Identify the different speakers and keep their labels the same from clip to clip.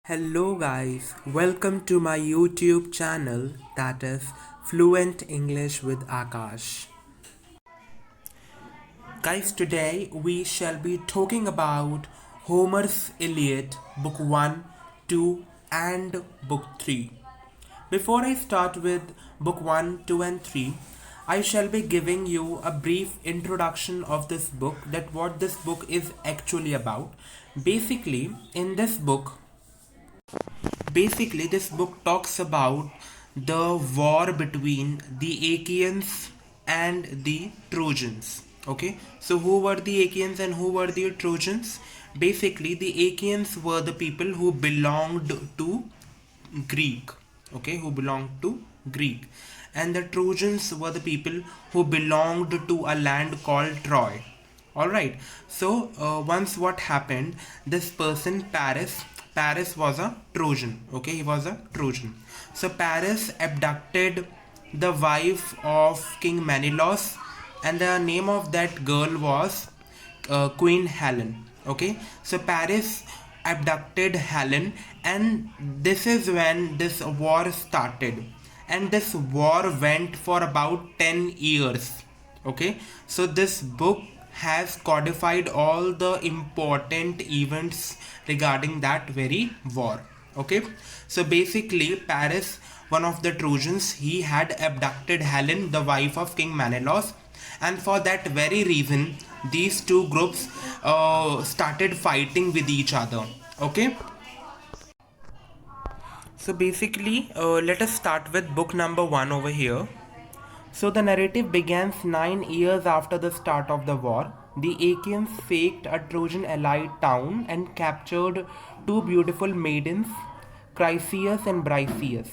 Speaker 1: Hello guys, welcome to my YouTube channel that is Fluent English with Akash. Guys, today we shall be talking about Homer's Iliad, Book 1, 2 and Book 3. Before I start with Book 1, 2 and 3, I shall be giving you a brief introduction of this book, that what this book is actually about. Basically, in this book, this book talks about the war between the Achaeans and the Trojans. Okay, so who were the Achaeans and who were the Trojans? Basically, the Achaeans were the people who belonged to Greek. Okay, who belonged to Greek, and the Trojans were the people who belonged to a land called Troy. All right, so once what happened, this person Paris was a Trojan. Okay, he was a Trojan. So Paris abducted the wife of King Menelaus, and the name of that girl was Queen Helen. Okay, so Paris abducted Helen, and this is when this war started, and this war went for about 10 years. Okay, so this book has codified all the important events regarding that very war. Okay, so basically Paris, one of the Trojans, he had abducted Helen, the wife of King Menelaus, and for that very reason these two groups started fighting with each other. Okay, so basically let us start with book number 1 over here. So the narrative begins 9 years after the start of the war. The Achaeans sacked a Trojan allied town and captured two beautiful maidens, Chryseis and Briseis.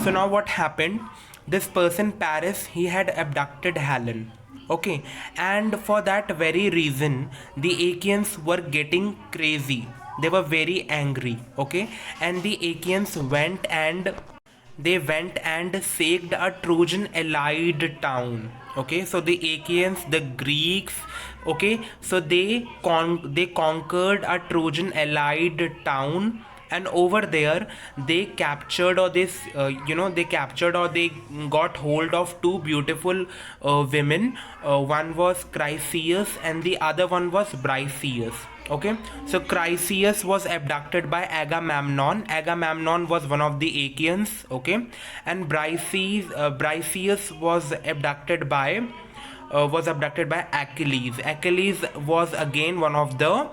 Speaker 1: So now what happened? This person Paris, he had abducted Helen. Okay, and for that very reason, the Achaeans were getting crazy. They were very angry. Okay, and the Achaeans went and sacked a Trojan allied town. Okay, so the Achaeans, the Greeks, okay, so they conquered a Trojan allied town, and over there they captured or they got hold of two beautiful women. One was Chryseis and the other one was Briseis. Okay, so Chryseis was abducted by Agamemnon. Agamemnon was one of the Achaeans. Okay, and Briseis was abducted by Achilles. Achilles was again one of the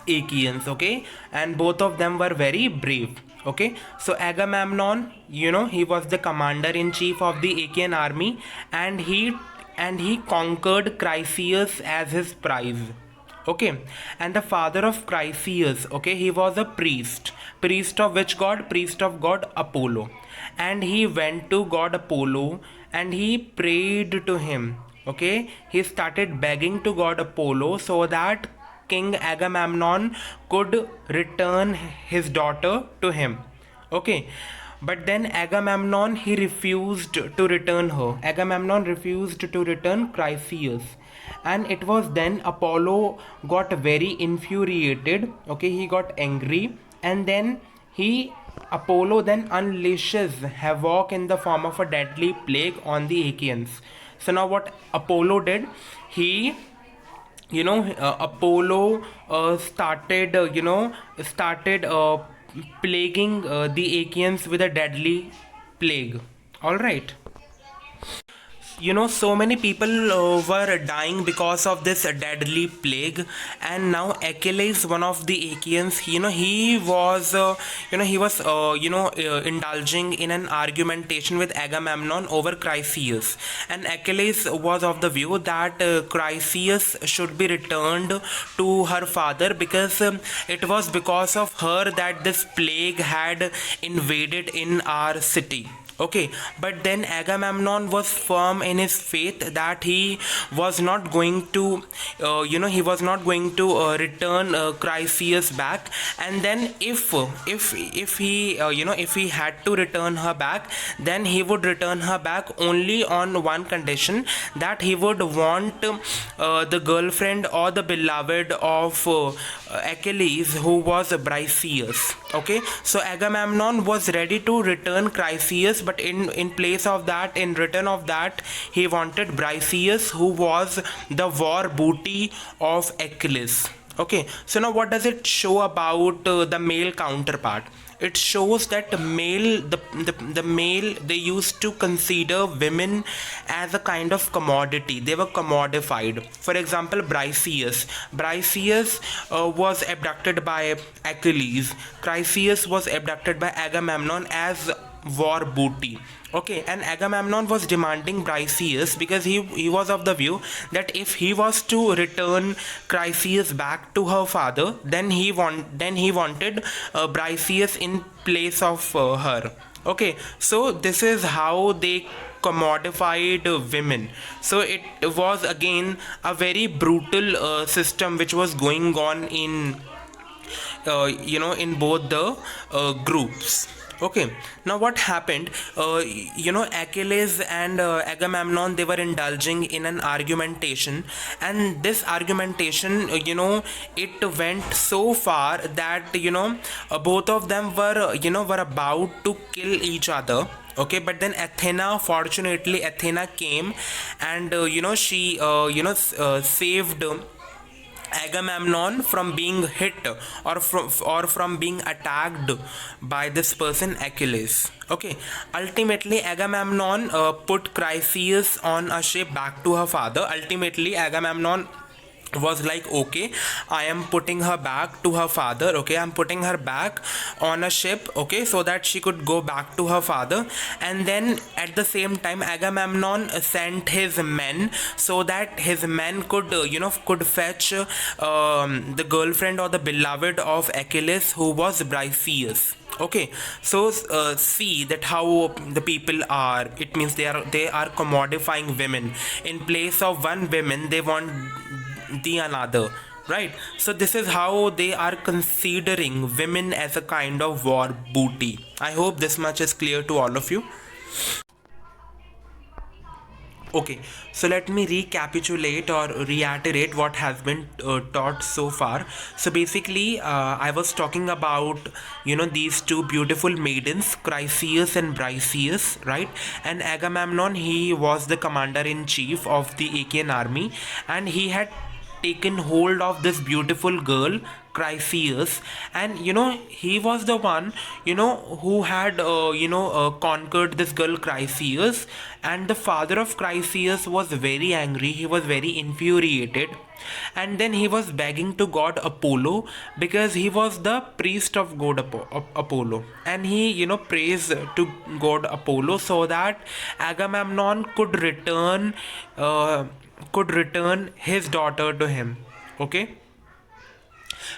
Speaker 1: Achaeans. Okay, and both of them were very brave. Okay, so Agamemnon, he was the commander in chief of the Achaean army, and he conquered Chryseis as his prize. Okay, and the father of Chryseis, okay, he was a priest of which god? Priest of god Apollo. And he went to god Apollo and he prayed to him. Okay, he started begging to god Apollo so that King Agamemnon could return his daughter to him. Okay, but then Agamemnon, he refused to return her. Agamemnon refused to return Chryseis, and it was then Apollo got very infuriated. Okay, he got angry, and then Apollo then unleashes havoc in the form of a deadly plague on the Achaeans. So now what Apollo did, he Apollo started plaguing the Achaeans with a deadly plague. All right, so many people were dying because of this deadly plague, and now Achilles, one of the Achaeans, indulging in an argumentation with Agamemnon over Chryseis, and Achilles was of the view that Chryseis should be returned to her father, because it was because of her that this plague had invaded in our city. Okay, but then Agamemnon was firm in his faith that he was not going to, he was not going to return Chryseis back. And then if he, if he had to return her back, then he would return her back only on one condition, that he would want the girlfriend or the beloved of Achilles, who was Briseis. Okay, so Agamemnon was ready to return Chryseis, but in place of that, in return of that, he wanted Briseis, who was the war booty of Achilles. Okay, so now what does it show about the male counterpart? It shows that the male, they used to consider women as a kind of commodity. They were commodified. For example, Briseis was abducted by Achilles. Chryseis was abducted by Agamemnon as war booty. Okay, and Agamemnon was demanding Briseis because he was of the view that if he was to return Chryseis back to her father, then he wanted Briseis in place of her. Okay, so this is how they commodified women. So it was again a very brutal system which was going on in in both the groups. Okay, now what happened? Achilles and Agamemnon, they were indulging in an argumentation, and this argumentation, it went so far that both of them were were about to kill each other. Okay, but then fortunately Athena came, and she saved Agamemnon from being hit, or from being attacked by this person Achilles. Okay, ultimately Agamemnon put Chryseis on a ship back to her father. Ultimately Agamemnon was like, okay, I am putting her back to her father. Okay, I'm putting her back on a ship, okay, so that she could go back to her father. And then at the same time Agamemnon sent his men, so that his men could could fetch the girlfriend or the beloved of Achilles, who was Briseis. Okay, so see that how the people are. It means they are commodifying women. In place of one woman, they want the another, right? So this is how they are considering women as a kind of war booty. I hope this much is clear to all of you. Okay, so let me recapitulate or reiterate what has been taught so far. So basically, I was talking about these two beautiful maidens, Chryseis and Briseis, right? And Agamemnon, he was the commander in chief of the Achaean army, and he had taken hold of this beautiful girl Chryseis, and he was the one who had conquered this girl Chryseis. And the father of Chryseis was very angry, he was very infuriated, and then he was begging to god Apollo, because he was the priest of god Apollo, and he prays to god Apollo so that Agamemnon could return his daughter to him. Okay,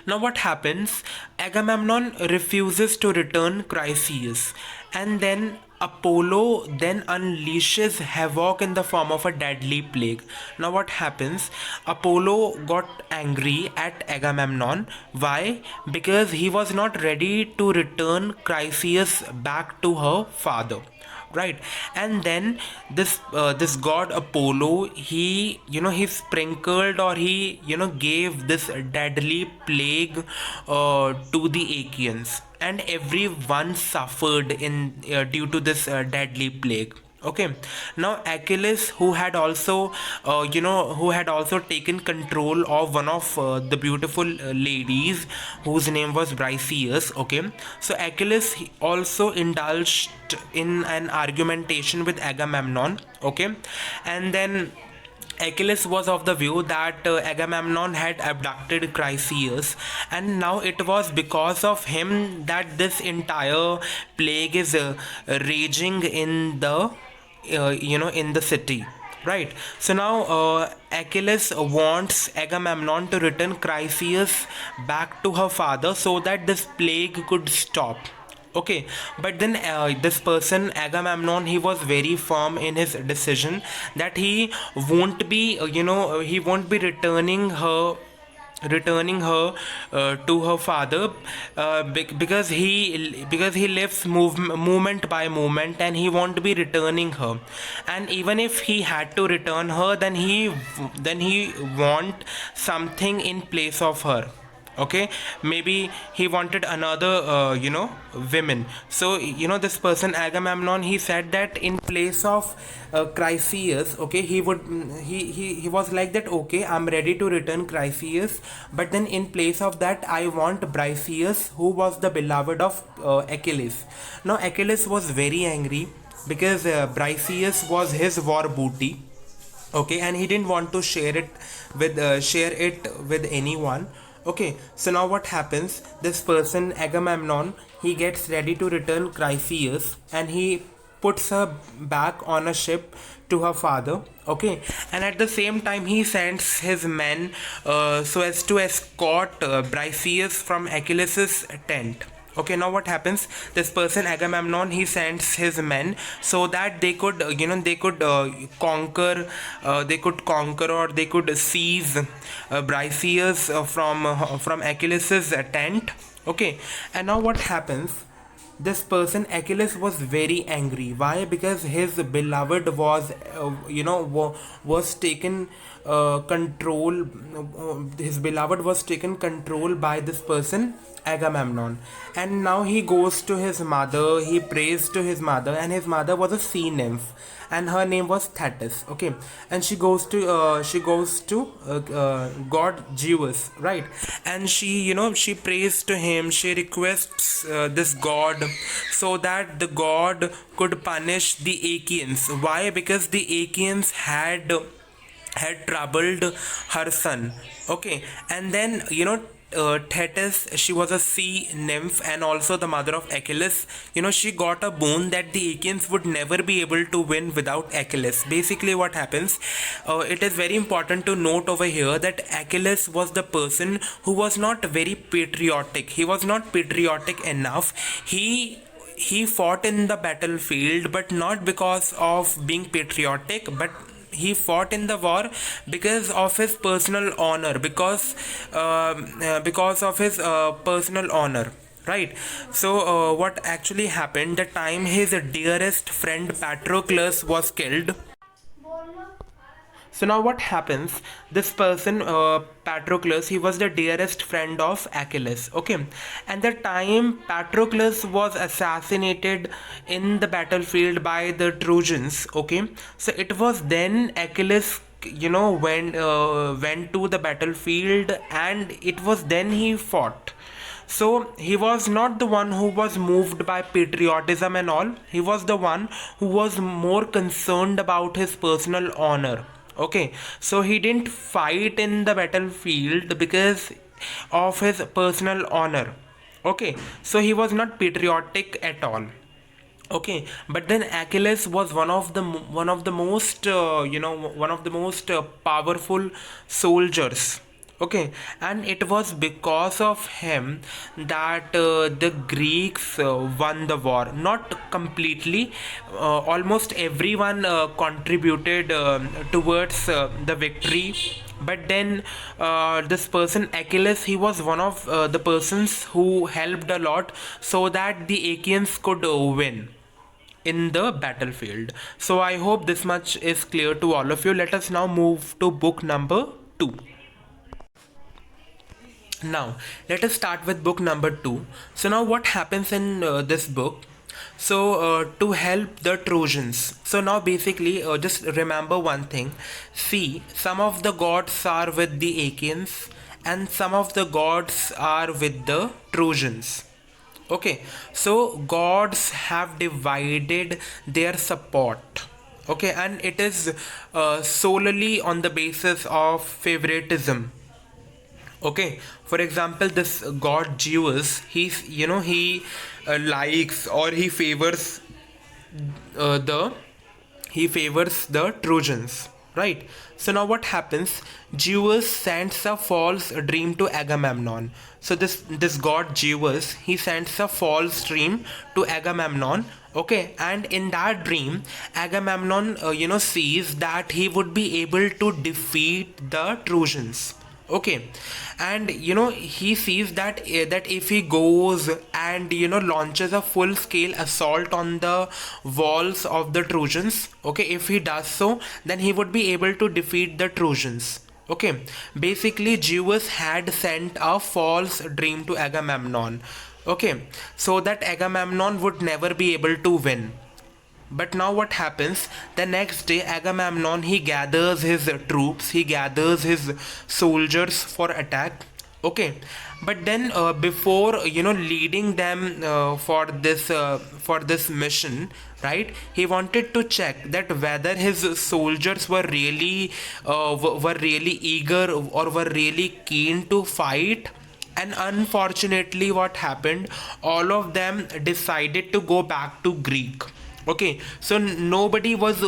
Speaker 1: now what happens? Agamemnon refuses to return Chryseis, and then Apollo then unleashes havoc in the form of a deadly plague. Now what happens? Apollo got angry at Agamemnon. Why? Because he was not ready to return Chryseis back to her father, right? And then this god Apollo, he sprinkled, or he gave this deadly plague to the Achaeans, and everyone suffered in due to this deadly plague. Okay, now Achilles, who had also taken control of one of the beautiful ladies, whose name was Briseis. Okay, so Achilles also indulged in an argumentation with Agamemnon. Okay, and then Achilles was of the view that Agamemnon had abducted Chryseis, and now it was because of him that this entire plague is raging in the in the city, right? So now Achilles wants Agamemnon to return Chryseis back to her father, so that this plague could stop. Okay, but then this person Agamemnon, he was very firm in his decision that he won't be he won't be returning her to her father, because he lives moment by moment, and he won't be returning her. And even if he had to return her, then he want something in place of her. Okay, maybe he wanted another women. So this person Agamemnon, he said that in place of Chryseis, okay, he would he was like that, okay, I'm ready to return Chryseis, but then in place of that I want Briseis, who was the beloved of Achilles. Now Achilles was very angry because Briseis was his war booty. Okay, and he didn't want to share it with anyone. Okay, so now what happens, this person Agamemnon, he gets ready to return Chryseis, and he puts her back on a ship to her father. Okay, and at the same time he sends his men so as to escort Briseis from Achilles' tent. Okay, now what happens, this person Agamemnon, he sends his men so that they could conquer or they could seize Briseis from Achilles' tent. Okay, and now what happens, this person Achilles was very angry. Why? Because his beloved was was taken control his beloved was taken control by this person Agamemnon. And now he goes to his mother, he prays to his mother, and his mother was a sea nymph, and her name was Thetis. Okay, and she goes to god Zeus, right? And she prays to him, she requests this god, so that the god could punish the Achaeans. Why? Because the Achaeans had troubled her son. Okay, and then Thetis, she was a sea nymph and also the mother of Achilles. She got a boon that the Achaeans would never be able to win without Achilles. Basically, what happens, it is very important to note over here that Achilles was the person who was not very patriotic. He was not patriotic enough. He fought in the battlefield, but not because of being patriotic, but he fought in the war because of his personal honor, because of his personal honor, right? So what actually happened, the time his dearest friend Patroclus was killed. So now what happens? This person, Patroclus, he was the dearest friend of Achilles. Okay, and the time Patroclus was assassinated in the battlefield by the Trojans. Okay, so it was then Achilles, went to the battlefield, and it was then he fought. So he was not the one who was moved by patriotism and all. He was the one who was more concerned about his personal honor. Okay, so he didn't fight in the battlefield because of his personal honor. Okay, so he was not patriotic at all. Okay, but then Achilles was one of the most powerful soldiers. Okay, and it was because of him that the Greeks won the war. Not completely, almost everyone contributed towards the victory. But then this person Achilles, he was one of the persons who helped a lot so that the Achaeans could win in the battlefield. So I hope this much is clear to all of you. Let us now move to book number 2. Now let us start with book number 2. So now what happens in this book? So to help the Trojans, so now basically just remember one thing. See, some of the gods are with the Achaeans and some of the gods are with the Trojans. Okay, so gods have divided their support. Okay, and it is solely on the basis of favoritism. Okay, for example, this god Zeus, he likes or the he favors the Trojans, right? So now what happens? Zeus sends a false dream to Agamemnon. So this god Zeus, he sends a false dream to Agamemnon. Okay, and in that dream, Agamemnon sees that he would be able to defeat the Trojans. Okay, and he sees that that if he goes and launches a full scale assault on the walls of the Trojans, okay, if he does so, then he would be able to defeat the Trojans. Okay, basically Zeus had sent a false dream to Agamemnon, okay, so that Agamemnon would never be able to win. But now what happens? The next day, Agamemnon, he gathers his troops, he gathers his soldiers for attack. Okay, but then before leading them for this mission, right? He wanted to check that whether his soldiers were really eager or were really keen to fight. And unfortunately, what happened? All of them decided to go back to Greek. Okay, so nobody was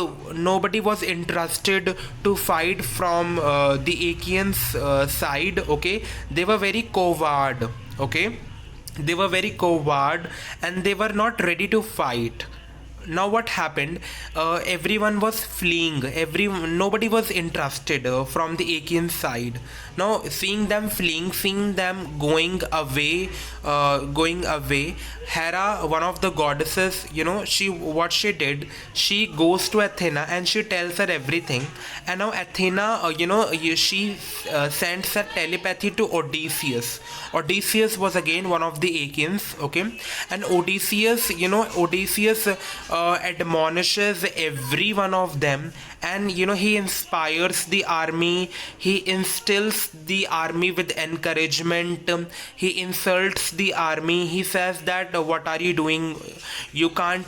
Speaker 1: interested to fight from the Achaeans side. Okay, they were very coward. Okay, they were very coward and they were not ready to fight. Now what happened? Everyone was fleeing. Nobody was interested from the Achaean side. Now seeing them fleeing, seeing them going away, Hera, one of the goddesses, she what she did, she goes to Athena and she tells her everything. And now Athena, she sends her telepathy to Odysseus. Odysseus was again one of the Achaeans, okay, and Odysseus admonishes every one of them, and he inspires the army, he instills the army with encouragement, he insults the army, he says that what are you doing, you can't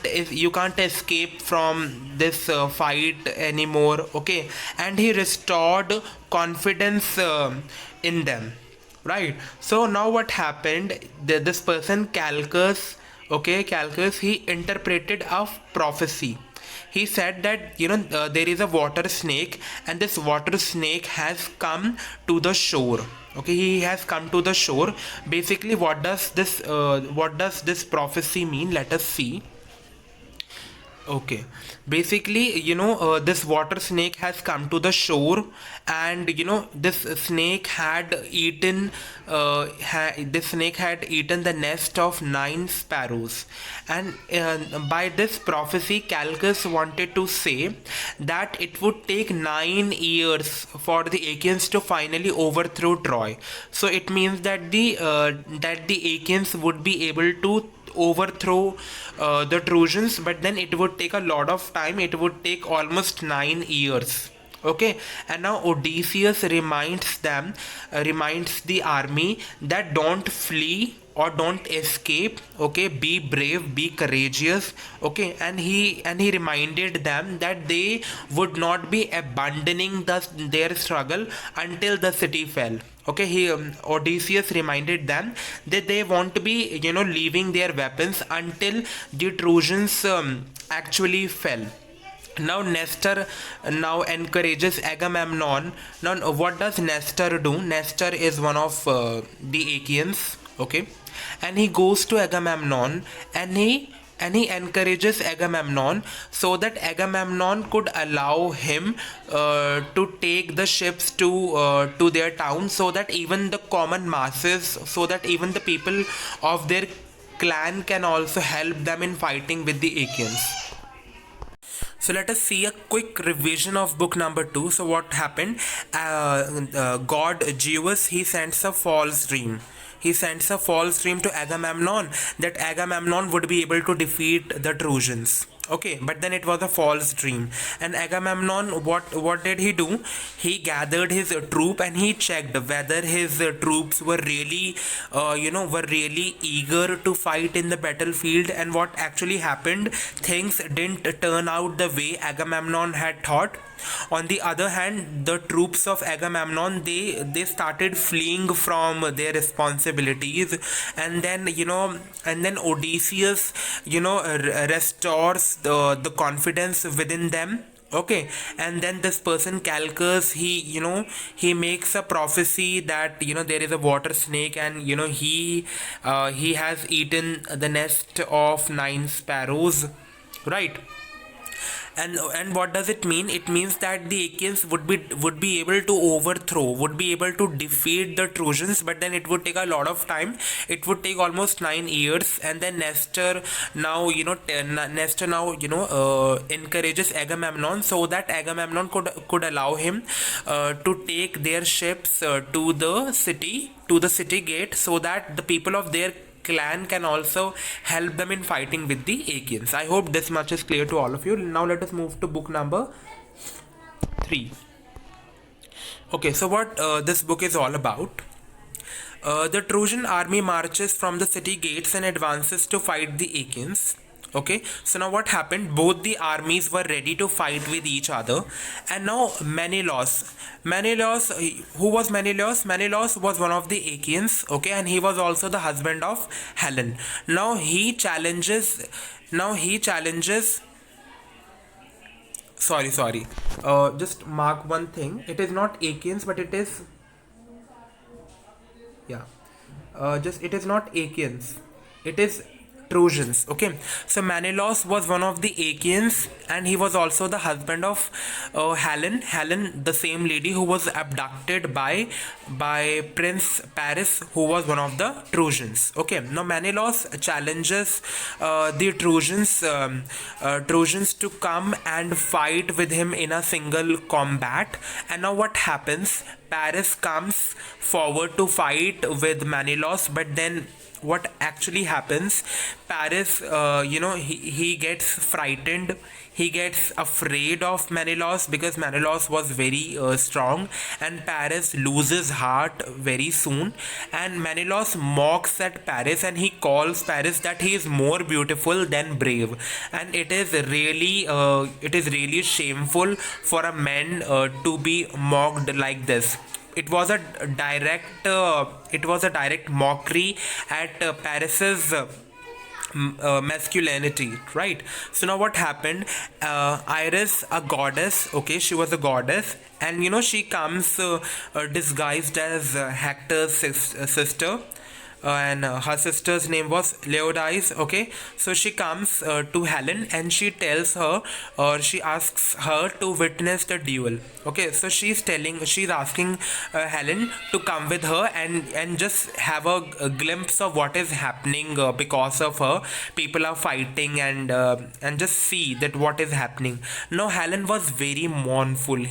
Speaker 1: escape from this fight anymore, okay, and he restored confidence in them, right? So now what happened? This person Calchas, okay, Calchas, he interpreted a prophecy. He said that there is a water snake, and this water snake has come to the shore. Okay, he has come to the shore. Basically, what does this prophecy mean? Let us see. Okay, basically, this water snake has come to the shore, and this snake had eaten, this snake had eaten the nest of 9 sparrows, and by this prophecy, Calchas wanted to say that it would take 9 years for the Achaeans to finally overthrow Troy. So it means that the Achaeans would be able to overthrow the Trojans, but then it would take a lot of time. It would take almost 9 years. Okay, and now Odysseus reminds the army that don't flee or don't escape. Okay, be brave, be courageous. Okay, and he reminded them that they would not be abandoning their struggle until the city fell. Okay, Odysseus reminded them that they won't be leaving their weapons until the Trojans actually fell. Now Nestor now encourages Agamemnon. Now what does Nestor do? Nestor is one of the Achaeans, okay, and he goes to Agamemnon and he encourages Agamemnon so that Agamemnon could allow him to take the ships to their town, so that even the common masses, so that even the people of their clan can also help them in fighting with the Achaeans. So let us see a quick revision of book number 2. So what happened? God Zeus, he sends a false dream. He sends a false dream to Agamemnon that Agamemnon would be able to defeat the Trojans. Okay, but then it was a false dream. And Agamemnon, what did he do? He gathered his troop and he checked whether his troops were really eager to fight in the battlefield. And what actually happened? Things didn't turn out the way Agamemnon had thought. On the other hand, the troops of Agamemnon, they started fleeing from their responsibilities, and then Odysseus restores the confidence within them. Okay, and then this person Calchas, he makes a prophecy that there is a water snake, and he has eaten the nest of 9 sparrows, right? And what does it mean? It means that the Achaeans would be able to overthrow, would be able to defeat the Trojans, but then it would take a lot of time. It would take almost 9 years, and then Nestor now encourages Agamemnon, so that Agamemnon could allow him to take their ships to the city gate, so that the people of their clan can also help them in fighting with the Achaeans. I hope this much is clear to all of you. Now let us move to book number 3. Okay, so what this book is all about. The Trojan army marches from the city gates and advances to fight the Achaeans. Okay, so now what happened? Both the armies were ready to fight with each other, and now who was Menelaus? Menelaus was one of the Achaeans. Okay, and he was also the husband of Helen. Now he challenges. Now he challenges. Sorry. Just mark one thing. It is not Achaeans, but it is, yeah, just it is not Achaeans, it is Trojans. Okay, so Menelaus was one of the Achaeans, and he was also the husband of Helen, the same lady who was abducted by Prince Paris, who was one of the Trojans. Okay, now Menelaus challenges the Trojans to come and fight with him in a single combat. And now what happens? Paris comes forward to fight with Menelaus, but then what actually happens? Paris, he gets frightened. He gets afraid of Menelaus because Menelaus was very strong, and Paris loses heart very soon. And Menelaus mocks at Paris, and he calls Paris that he is more beautiful than brave. And it is really shameful for a man to be mocked like this. It was a direct mockery at Paris's masculinity, right? So now what happened? Iris, a goddess, okay, she was a goddess, and she comes disguised as Hector's sister, and her sister's name was Leodice. Okay, so she comes to Helen, and she tells her, or she asks her to witness the duel. Okay, so she's asking Helen to come with her and just have a glimpse of what is happening because of her. People are fighting, and just see that what is happening. Now Helen was very mournful.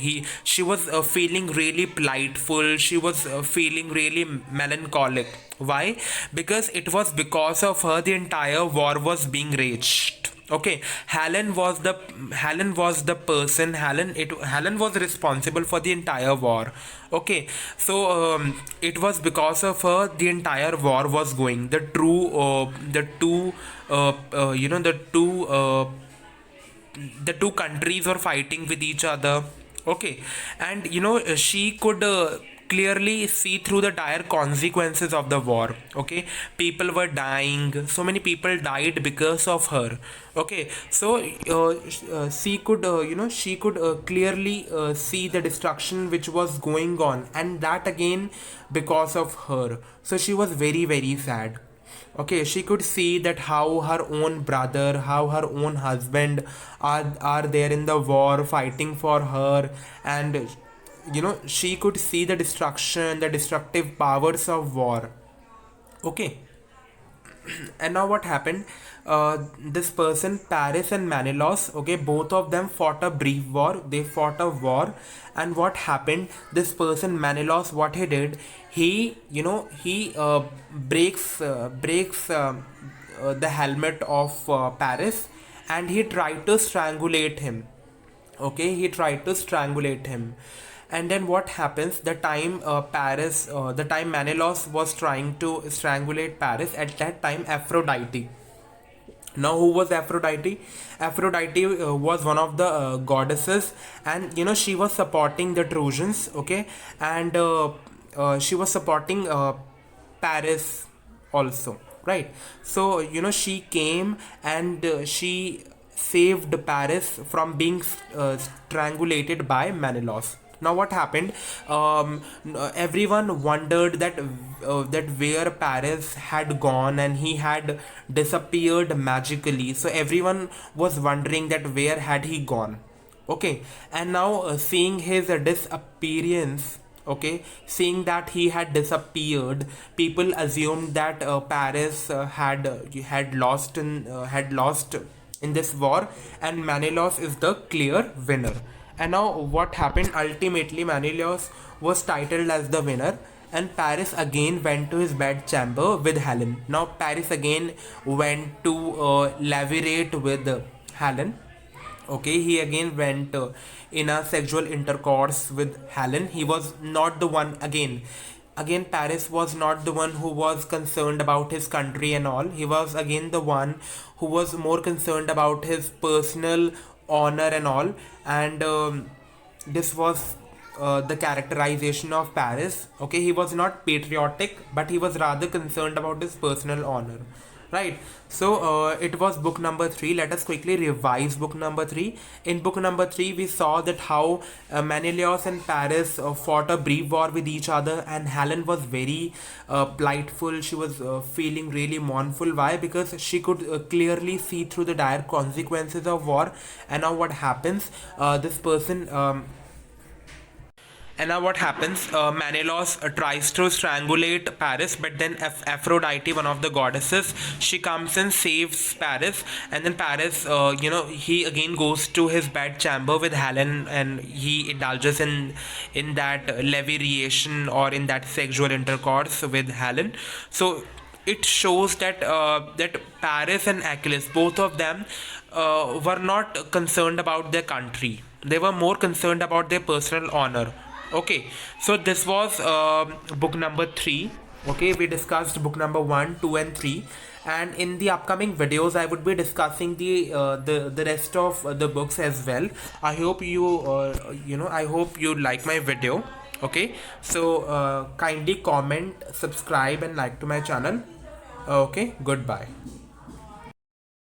Speaker 1: She was feeling really plightful. She was feeling really melancholic. Why? Because it was because of her the entire war was being waged. Okay, Helen was the person. Helen was responsible for the entire war. Okay, so it was because of her the entire war was going. The two countries were fighting with each other. Okay, and she could clearly see through the dire consequences of the war. Okay, people were dying. So many people died because of her. Okay, so she could clearly see the destruction which was going on, and that again because of her. So she was very very sad. Okay, she could see that how her own brother, how her own husband are there in the war fighting for her, and she could see the destruction, the destructive powers of war. Okay, and now what happened? This person Paris and Menelaus, okay, both of them fought a brief war. They fought a war, and what happened? This person Menelaus, what he did, he breaks the helmet of Paris, and he tried to strangulate him. Okay, he tried to strangulate him. And then what happens? The time Menelaus was trying to strangulate Paris, at that time Aphrodite. Now who was Aphrodite? Aphrodite was one of the goddesses, and she was supporting the Trojans. Okay, and she was supporting Paris also, right? So she came, and saved Paris from being strangulated by Menelaus. Now what happened? Everyone wondered that where Paris had gone, and he had disappeared magically. So everyone was wondering that where had he gone. Okay, and now seeing his disappearance, okay, seeing that he had disappeared, people assumed that Paris had lost in this war, and Menelaus is the clear winner. And now what happened? Ultimately, Menelaus was titled as the winner, and Paris again went to his bedchamber with Helen. Now Paris again went to levirate with Helen. Okay, he again went in a sexual intercourse with Helen. He was not the one again. Paris was not the one who was concerned about his country and all. He was again the one who was more concerned about his personal honor and all. And this was the characterization of Paris. Okay, he was not patriotic, but he was rather concerned about his personal honor. Right. So it was book number 3. Let us quickly revise book number 3. In book number 3, we saw that how Menelaus and Paris fought a brief war with each other, and Helen was very plightful. She was feeling really mournful. Why? Because she could clearly see through the dire consequences of war. And now what happens? This person. And now what happens? Menelaus tries to strangulate Paris, but then Aphrodite, one of the goddesses, she comes and saves Paris. And then Paris, he again goes to his bed chamber with Helen, and he indulges in that levitation, or in that sexual intercourse with Helen. So it shows that Paris and Achilles, both of them, were not concerned about their country. They were more concerned about their personal honor. Okay, so this was book number 3. Okay, we discussed book number 1, 2, and 3, and in the upcoming videos I would be discussing the rest of the books as well. I hope I hope you like my video. Okay, so kindly comment, subscribe, and like to my channel. Okay, goodbye.